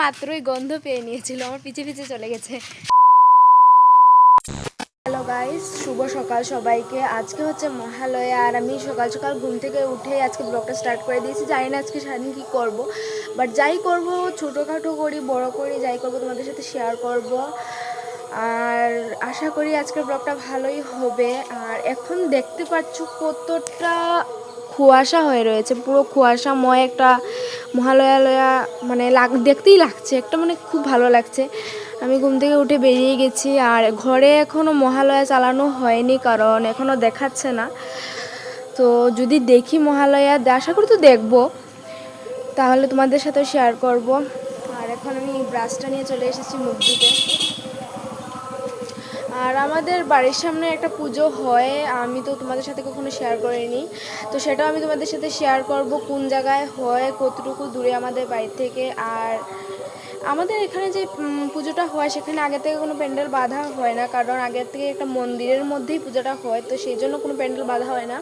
মাত্রই গন্ধ পেয়ে নিয়েছিল, আমার পিছে পিছে চলে গেছে। হ্যালো গাইস, শুভ সকাল সবাইকে। আজকে হচ্ছে মহালয়া আর আমি সকাল সকাল ঘুম থেকে উঠে আজকে ব্লগটা স্টার্ট করে দিয়েছি। জানি না আজকে সারাদিন কী করবো, বাট যাই করব, ছোটোখাটো করি বড় করি, যাই করব তোমাদের সাথে শেয়ার করব। আর আশা করি আজকের ব্লগটা ভালোই হবে। আর এখন দেখতে পাচ্ছ কতটা কুয়াশা হয়ে রয়েছে, পুরো কুয়াশাময় একটা মহালয়া মানে দেখতেই লাগছে একটা, মানে খুব ভালো লাগছে। আমি ঘুম থেকে উঠে বেরিয়ে গেছি, আর ঘরে এখনও মহালয়া চালানো হয়নি কারণ এখনও দেখাচ্ছে না। তো যদি দেখি মহালয়া, আশা করি তো দেখবো, তাহলে তোমাদের সাথে শেয়ার করব। আর এখন আমি ব্রাশটা নিয়ে চলে এসেছি মুখ ধুতে। আর আমাদের বাড়ির সামনে একটা পুজো হয়, আমি তো তোমাদের সাথে কখনো শেয়ার করিনি, তো সেটাও আমি তোমাদের সাথে শেয়ার করব কোন জায়গায় হয়, কতটুকু দূরে আমাদের বাড়ি থেকে। আর আমাদের এখানে যে পুজোটা হয় সেখানে আগে থেকে কোনো প্যান্ডেল বাঁধা হয় না, কারণ আগের থেকে একটা মন্দিরের মধ্যেই পুজোটা হয়, তো সেই জন্য কোনো প্যান্ডেল বাঁধা হয় না।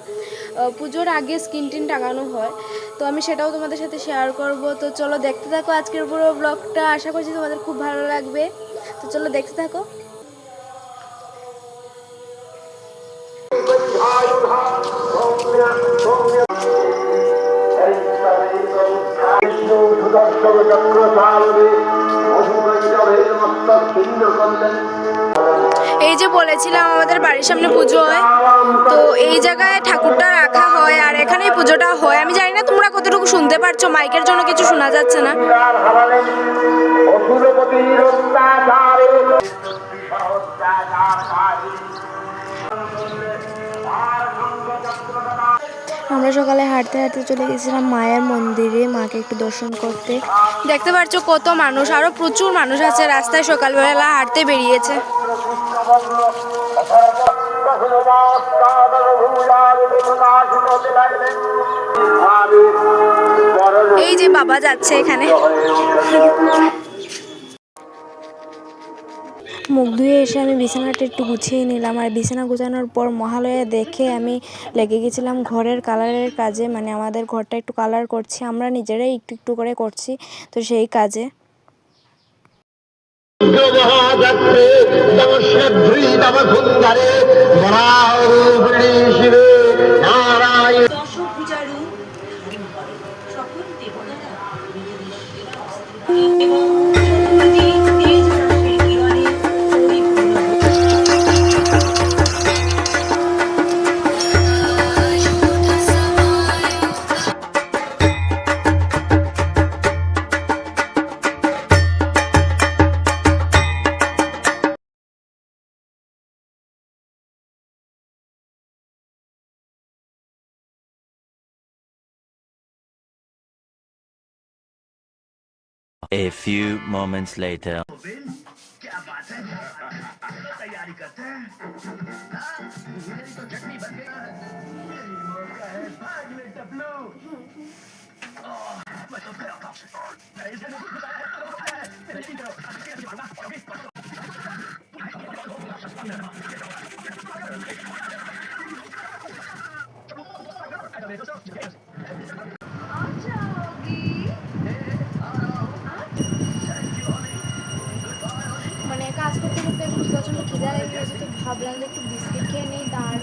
পুজোর আগে স্ক্রিন টিন টাঙানো হয়, তো আমি সেটাও তোমাদের সাথে শেয়ার করব। তো চলো দেখতে থাকো আজকের পুরো ব্লগটা, আশা করছি তোমাদের খুব ভালো লাগবে। তো চলো দেখতে থাকো। এই যে বলেছিলাম আমাদের বাড়ির সামনে পুজো হয়, তো এই জায়গায় ঠাকুরটা রাখা হয় আর এখানেই পুজোটা হয়। আমি জানি না তোমরা কতটুকু শুনতে পারছো, মাইকের জন্য কিছু শোনা যাচ্ছে না। আমরা সকালে হাঁটতে হাঁটতে চলে গেছিলাম মায়ের মন্দিরে, মাকে একটু দর্শন করতে। দেখতে পাচ্ছ কত মানুষ, আরো প্রচুর মানুষ আছে রাস্তায়, সকালবেলা হাঁটতে বেরিয়েছে। এই যে বাবা যাচ্ছে এখানে। মুখ ধুয়ে এসে আমি বিছানাটা একটু গুছিয়ে নিলাম, আর বিছানা গুছানোর পর মহালয়া দেখে আমি লেগে গেছিলাম ঘরের কালারের কাজে। মানে আমাদের ঘরটা একটু কালার করছি, আমরা নিজেরাই একটু একটু করে করছি, তো সেই কাজে। A few moments later. क्या बात है, तैयारी करते हैं। मेरी तो चटनी बन गई है, यही मौका है, भाग ले टपलू। मैं तो गया था, इसे नहीं बताया, लेकिन মানে কাজ করতে করতে এখন প্রচণ্ড খিদা লেগে গেছে, তো ভাবলাম যে একটু বিস্কিট খেয়ে নিই। তার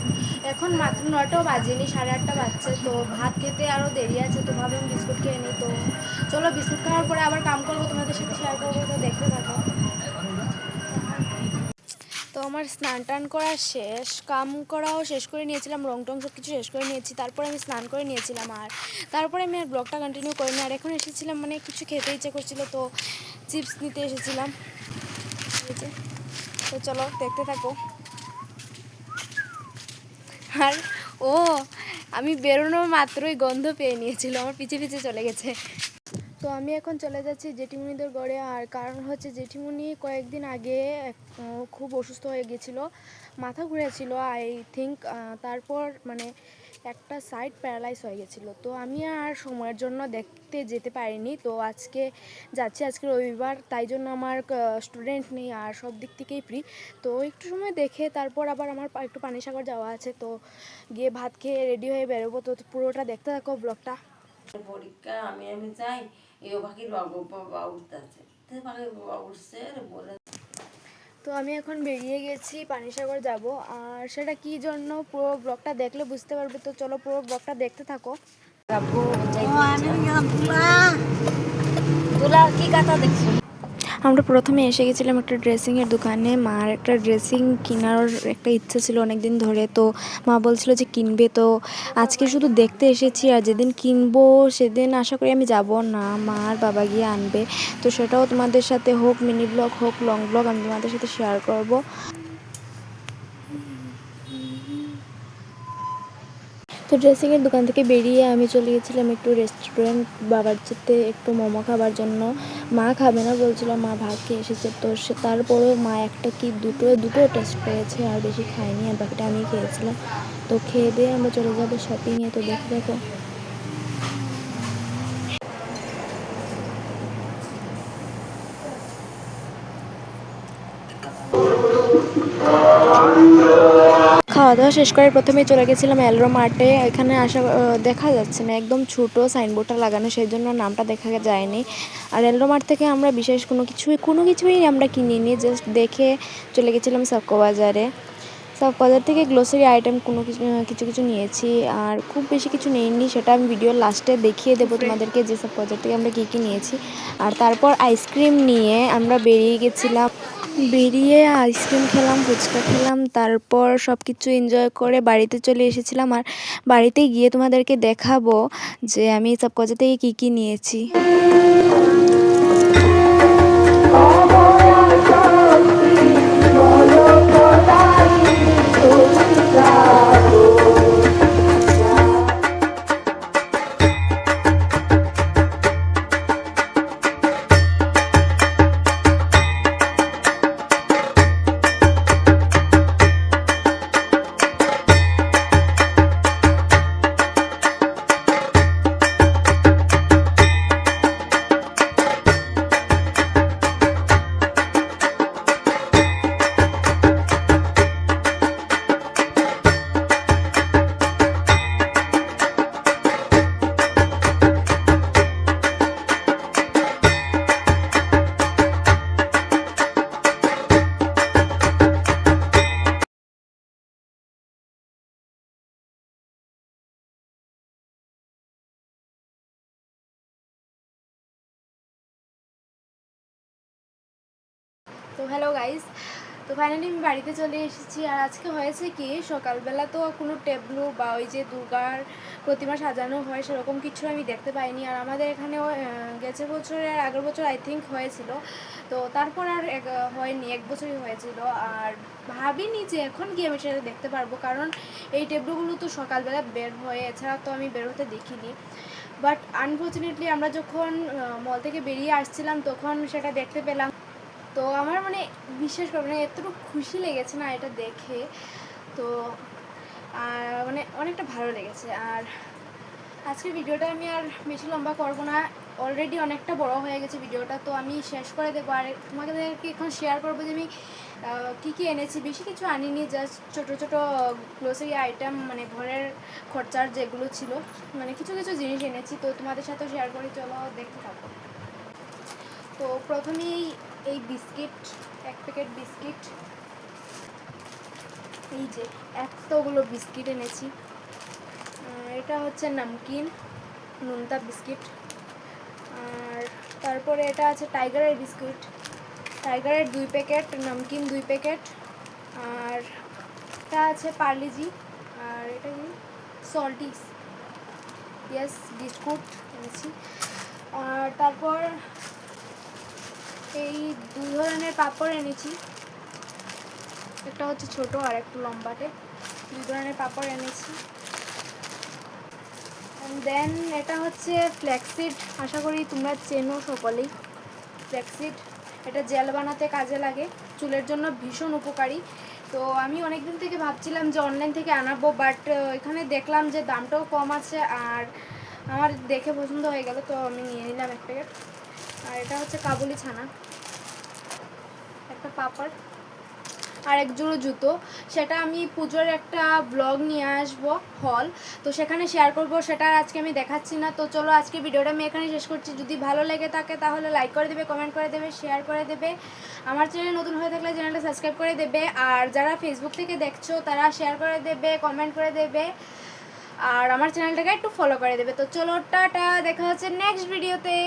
এখন মাত্র 9টাও বাজেনি, 8:30 বাজছে, তো ভাত খেতে আরও দেরি আছে, তো ভাবলাম বিস্কুট খেয়ে নিই। তো চলো বিস্কুট খাওয়ার পরে আবার কাম করবো, তোমাদের সাথে শেয়ার করবো, তো দেখতে থাকো। তো আমার স্নান টান করা শেষ, কাম করাও শেষ করে নিয়েছিলাম, রং টং সব কিছু শেষ করে নিয়েছি, তারপরে আমি স্নান করে নিয়েছিলাম। আর তারপরে আমি আর ব্লগটা কন্টিনিউ করিনি। আর এখন এসেছিলাম, মানে কিছু খেতে ইচ্ছে করছিলো, তো চিপস নিতে এসেছিলাম। তো চলো দেখতে থাকো। আর ও, আমি বেরোনোর মাত্রই গন্ধ পেয়ে নিয়েছিল, আমার পিছে পিছে চলে গেছে। তো আমি এখন চলে যাচ্ছি জেঠিমুনিদের ঘরে। আর কারণ হচ্ছে জেঠিমুনি কয়েকদিন আগে খুব অসুস্থ হয়ে গেছিলো, মাথা ঘুরেছিল আই থিঙ্ক, তারপর মানে একটা সাইড প্যারালাইজ হয়ে গেছিলো। তো আমি আর সময়ের জন্য দেখতে যেতে পারিনি, তো আজকে যাচ্ছি, আজকে রবিবার, তাই জন্য আমার স্টুডেন্ট নেই আর সব দিক থেকেই ফ্রি। তো একটু সময় দেখে তারপর আবার আমার একটু পানিসাগর যাওয়া আছে, তো গিয়ে ভাত খেয়ে রেডি হয়ে বেরোবো। তো পুরোটা দেখতে থাকো ব্লগটা। পরীক্ষা আমি চাই এই পাখির বাবা উঠতেছে তো আমি এখন বেরিয়ে গেছি পানিসাগর যাব, আর সেটা কি জন্য পুরো ব্লগটা দেখলে বুঝতে পারবে। তো চলো পুরো ব্লগটা দেখতে থাকো। আমরা প্রথমে এসে গেছিলাম একটা ড্রেসিংয়ের দোকানে। মার একটা ড্রেসিং কেনার একটা ইচ্ছা ছিল অনেক দিন ধরে, তো মা বলছিল যে কিনবে। তো আজকে শুধু দেখতে এসেছি, আর যেদিন কিনবো সেদিন আশা করি আমি যাব না, মা আর বাবা গিয়ে আনবে। তো সেটাও তোমাদের সাথে হোক মিনি ব্লগ হোক লং ব্লগ আমি তোমাদের সাথে শেয়ার করব। তো ড্রেসিংয়ের দোকান থেকে বেরিয়ে আমি চলে গেছিলাম একটু রেস্টুরেন্ট বাবার্চিতে একটু মোমো খাবার জন্য। মা খাবে না বলছিল, মা ভাত খেয়ে এসেছে। তো তারপরেও মা একটা কি দুটো টেস্ট পেয়েছে, আর বেশি খায়নি, আর বাকিটা আমি খেয়েছিলাম। তো খেয়ে দিয়ে আমরা চলে যাবো শপিংয়ে। তো দেখে দেখো। খাওয়া দাওয়া শেষ করে প্রথমেই চলে গেছিলাম এলরো মার্টে। এখানে দেখা যাচ্ছে না, একদম ছোট সাইনবোর্ডটা লাগানো, সেই জন্য নামটা দেখা যায়নি। আর এলরো মার্ট থেকে আমরা বিশেষ কোনো কিছুই আমরা কিনিনি, জাস্ট দেখে চলে গেছিলাম সাবকো বাজারে। সাবকো বাজার থেকে গ্লোসারি আইটেম কিছু কিছু নিয়েছি, আর খুব বেশি কিছু নিইনি, সেটা আমি ভিডিওর লাস্টে দেখিয়ে দেবো তোমাদেরকে যে সাবকো বাজার থেকে আমরা কী কী নিয়েছি। আর তারপর আইসক্রিম নিয়ে আমরা বেরিয়ে গেছিলাম। বেরিয়ে আইসক্রিম খেলাম, ফুচকা খেলাম, তারপর সব কিছু এনজয় করে বাড়িতে চলে এসেছিলাম। আর বাড়িতে গিয়ে তোমাদেরকে দেখাবো যে আমি সাবকোজা থেকে কী কী নিয়েছি। তো হ্যালো গাইস, তো ফাইনালি আমি বাড়িতে চলে এসেছি। আর আজকে হয়েছে কি, সকালবেলা তো কোনো টেবলু বা ওই যে দুর্গার প্রতিমা সাজানো হয় সেরকম কিছু আমি দেখতে পাইনি। আর আমাদের এখানেও গেছে বছরের আগের বছর আই থিঙ্ক হয়েছিল, তো তারপর আর হয়নি, 1 বছরই হয়েছিল। আর ভাবিনি যে এখন গিয়ে আমি সেটা দেখতে পারবো, কারণ এই টেবলুগুলো তো সকালবেলা বের হয়, এছাড়া তো আমি বের হতে দেখিনি। বাট আনফর্চুনেটলি আমরা যখন মল থেকে বেরিয়ে আসছিলাম তখন সেটা দেখতে পেলাম। তো আমার মানে বিশ্বাস করবে না, এতটুকু খুশি লেগেছে না এটা দেখে। তো মানে অনেকটা ভালো লেগেছে। আর আজকের ভিডিওটা আমি আর বেশি লম্বা করবো না, অলরেডি অনেকটা বড় হয়ে গেছে ভিডিওটা, তো আমি শেষ করে দেবো। আর তোমাদেরকে এখন শেয়ার করবো যে আমি কী কী এনেছি। বেশি কিছু আনিনি, জাস্ট ছোটো ছোটো গ্রোসারি আইটেম, মানে ঘরের খরচার যেগুলো ছিল, মানে কিছু কিছু জিনিস এনেছি। তো তোমাদের সাথেও শেয়ার করি, চলো দেখতে থাকো। তো প্রথমেই এই বিস্কিট, 1 প্যাকেট বিস্কিট, এই যে এতগুলো বিস্কিট এনেছি। এটা হচ্ছে নামকিন নুনতা বিস্কিট। আর তারপরে এটা আছে টাইগারের বিস্কুট, টাইগারের 2 প্যাকেট, নামকিন 2 প্যাকেট। আর এটা আছে পার্লিজি। আর এটা কি সল্টিস, ইয়েস বিস্কুট এনেছি। আর তারপর এই 2 ধরনের পাঁপড় এনেছি, একটা হচ্ছে ছোট আর একটু লম্বাটে, 2 ধরনের পাঁপড় এনেছি। দেন এটা হচ্ছে ফ্ল্যাক্সিড, আশা করি তোমরা চেনো সকলেই ফ্ল্যাক্সিড। এটা জেল বানাতে কাজে লাগে, চুলের জন্য ভীষণ উপকারী। তো আমি অনেক দিন থেকে ভাবছিলাম যে অনলাইন থেকে আনাবো, বাট এখানে দেখলাম যে দামটাও কম আছে, আর আমার দেখে পছন্দ হয়ে গেল, তো আমি নিয়ে নিলাম 1 প্যাকেট। আর এটা হচ্ছে কাবুলি ছানা, একটা পাপড়। আর এক জোড়ো জুতো। সেটা আমি পুজোর একটা ব্লগ নিয়ে আসবো হল, তো সেখানে শেয়ার করব, সেটা আজকে আমি দেখাচ্ছি না। তো চলো আজকে ভিডিওটা আমি এখানে শেষ করছি। যদি ভালো লেগে থাকে তাহলে লাইক করে দেবে, কমেন্ট করে দেবে, শেয়ার করে দেবে। আমার চ্যানেল নতুন হয়ে থাকলে চ্যানেলটা সাবস্ক্রাইব করে দেবে। আর যারা ফেসবুক থেকে দেখছো তারা শেয়ার করে দেবে, কমেন্ট করে দেবে, আর আমার চ্যানেলটাকে একটু ফলো করে দেবে। তো চলো টাটা, দেখা হচ্ছে নেক্সট ভিডিওতে।